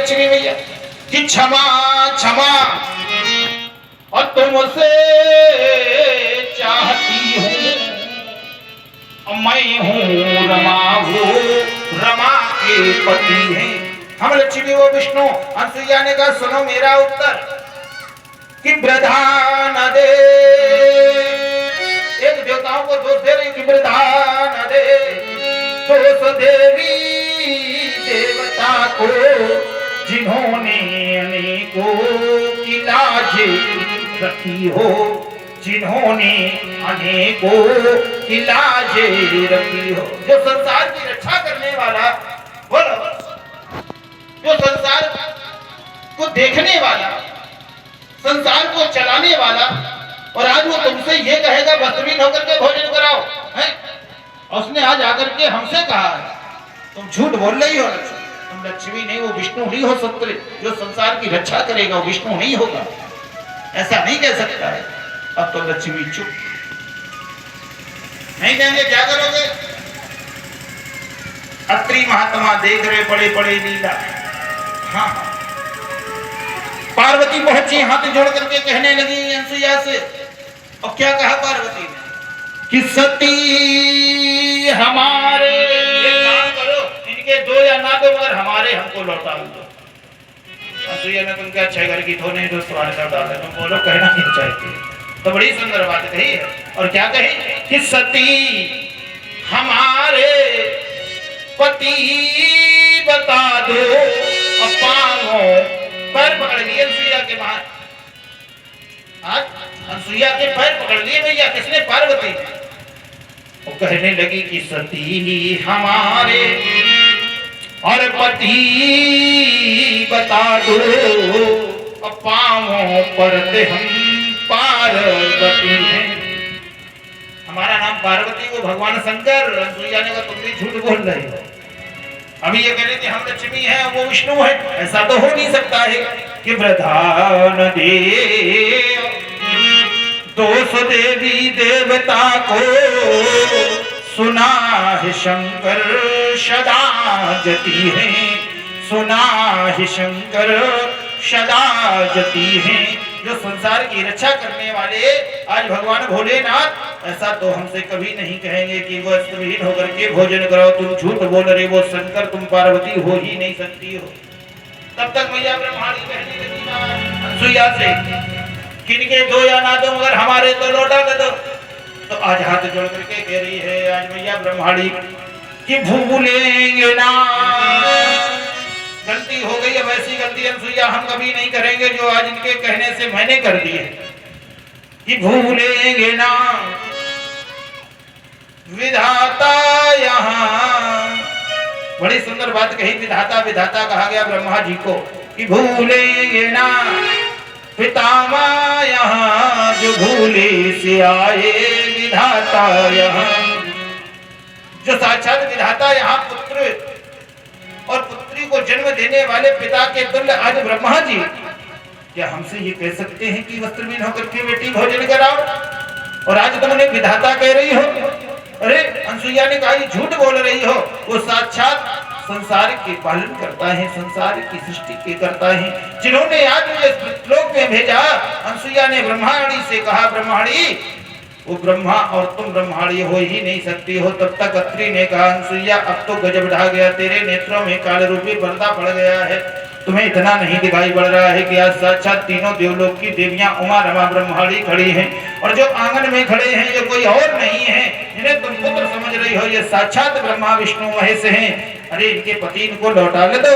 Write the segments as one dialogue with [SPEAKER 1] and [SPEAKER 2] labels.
[SPEAKER 1] लक्ष्मी मैया कि क्षमा क्षमा और तुमसे चाहती हूँ, मैं हूँ रमा, वो रमा के पति हैं हम। लक्ष्मी वो विष्णु। अनसुईया ने कहा सुनो मेरा उत्तर कि वृथा न दे, एक देवताओं को दोष दे रही कि वृथा न दे दोष देवी देवता को, जिन्होंने अनेकों की लाजें रखी हो, जिन्होंने अनेकों की लाजें रखी हो। जो संसार की रक्षा करने वाला, बोलो, जो संसार को देखने वाला, संसार को चलाने वाला, और आज वो तुमसे ये कहेगा वस्त्रहीन होकर के भोजन कराओ है? उसने आज आकर के हमसे कहा है, तुम झूठ बोल रही हो लक्ष्मी, तुम लक्ष्मी नहीं, वो विष्णु नहीं हो सकते। जो संसार की रक्षा करेगा वो विष्णु नहीं होगा, ऐसा नहीं कह सकता है। अब तो लक्ष्मी चुप, नहीं कहेंगे क्या करोगे? अत्रि महात्मा देख रहे बड़े बड़े लीला। हाँ, पार्वती पहुंची, हाथ जोड़ करके कहने लगी अनसुईया से। और क्या कहा पार्वती ने कि सती हमारे, काम करो, इनके दो या ना दो मगर हमारे हमको लौटा दो। अनसुईया ने तुम क्या छह घर की धोने दो सवाल लौटा दे, तुम बोलो कहना नहीं चाहती। तो बड़ी सुंदर बात कही है। और क्या कही कि सती हमारे पति बता दो, और पांवों पैर पकड़ लिए अनसुईया के। बाहर आज अनसुईया के पैर पकड़ लिए भैया, किसने? पार्वती ने। वो कहने लगी कि सती हमारे और पति बता दो, और पांवों पर हम पार्वती हैं। हमारा नाम पार्वती, वो भगवान शंकर। अनसुईया ने कहा तुम भी झूठ बोल रहे हो। अभी ये कह रहे थे हम लक्ष्मी हैं, वो विष्णु है, ऐसा तो हो नहीं सकता है कि वृथा न दे दोष देवी देवता को, सुना है शंकर सदा जती है, सुना है शंकर सदा जती है। जो संसार की रक्षा करने वाले आज भगवान भोलेनाथ ऐसा तो हमसे कभी नहीं कहेंगे कि वो वस्त्रहीन होकर के भोजन करो। तुम झूठ बोल रहे, वो शंकर तुम पार्वती हो ही नहीं सकती हो। तब तक मैया ब्रह्माणी कहने लगी अनसुईया से किनके दो या ना दो मगर हमारे तो लौटा दे दो। तो आज हाथ जोड़ करके कह रही है आज मैया ब्रह्माणी कि भूलेंगे ना, गलती हो गई। अब ऐसी गलती अनसुईया हम कभी नहीं करेंगे जो आज इनके कहने से मैंने कर दी है कि भूलेंगे ना विधाता यहाँ। बड़ी सुंदर बात कही, विधाता विधाता कहा गया ब्रह्मा जी को कि भूलेंगे ना पितामह यहाँ, जो भूले से आए विधाता यहाँ। जो साक्षात विधाता यहाँ पुत्र और पुत्री को जन्म देने वाले पिता के तुल्य आज ब्रह्मा जी, क्या हमसे ये कह सकते हैं कि वस्त्रहीन होकर के बेटी भोजन कराओ? और आज तुम उन्हें विधाता कह रही हो। अरे अनसुईया ने कहा झूठ बोल रही हो, वो साक्षात संसार के पालन करता है, संसार की सृष्टि के करता है, जिन्होंने आज मुझे लोक में भेजा। अनसुईया ने ब्रह्माणी से कहा ब्रह्माणी वो ब्रह्मा और तुम ब्रह्माणी हो ही नहीं सकती हो। तब तक अत्रि ने कहा अनसुईया अब तो गजब ढा गया, तेरे नेत्रों में काल रूपी पर्दा पड़ गया है, तुम्हें इतना नहीं दिखाई पड़ रहा है कि आज साक्षात तीनों देवलोक की देवियां उमा रमा ब्रह्माणी खड़ी हैं, और जो आंगन में खड़े हैं ये कोई और नहीं है, इन्हें तुम पुत्र समझ रही हो, ये साक्षात ब्रह्मा विष्णु महेश हैं। अरे इनके पति इनको लौटा ले दो।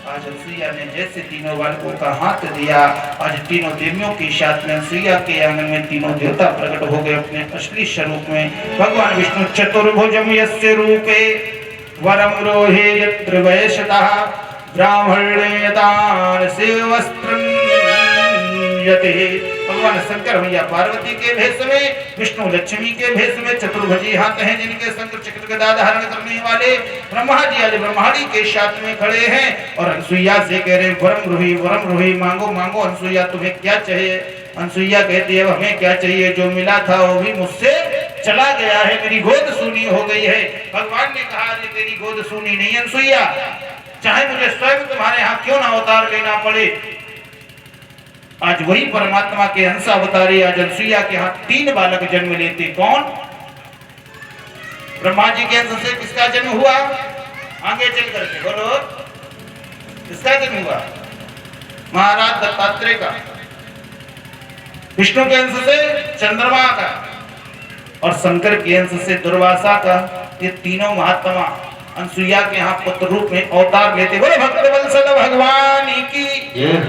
[SPEAKER 1] आज अनसुईया ने जैसे तीनों बालकों का हाथ दिया, आज तीनों देवियों के साथ में अनसुईया के आंगन में तीनों देवता प्रकट हो गए अपने असली स्वरूप में। भगवान विष्णु चतुर्भुजम यस्य रूपे वरम रोहे यत्र वैशतः ब्राह्मण्यदान से वस्त्रं यते। भगवान शंकर भैया पार्वती के भेष में, विष्णु लक्ष्मी के भेष में, चतुर्भुजी हाथ हैं जिनके शंकर चक्र गदा धारण करने वाले ब्रह्मा जी आज ब्रह्माणी के साथ में खड़े हैं। और अनसुईया से कह रहे वरम रोही मांगो मांगो अनसुईया तुम्हें क्या चाहिए? अनसुईया कहती है हमें क्या चाहिए, जो मिला था वो भी मुझसे चला गया है, मेरी गोद सूनी हो गई है। भगवान ने कहा तेरी गोद सूनी नहीं अनसुईया, चाहे मुझे स्वयं तुम्हारे अवतार लेना पड़े। आज वही परमात्मा के अंश अवतारे आज अनसुईया के हाथ 3 बालक जन्म लेते। कौन? ब्रह्मा जी के अंश से किसका जन्म हुआ? आगे चल करके बोलो, किसका जन्म हुआ? महाराज दत्तात्रेय का। विष्णु के अंश से चंद्रमा का और शंकर के अंश से दुर्वासा का। ये तीनों महात्मा अनसुईया के यहाँ पुत्र रूप में अवतार लेते। बोले भक्त वत्सल भगवान की।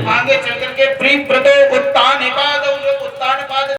[SPEAKER 1] आगे चल करके प्रिय व्रतो उत्तान पाद, उत्तान पाद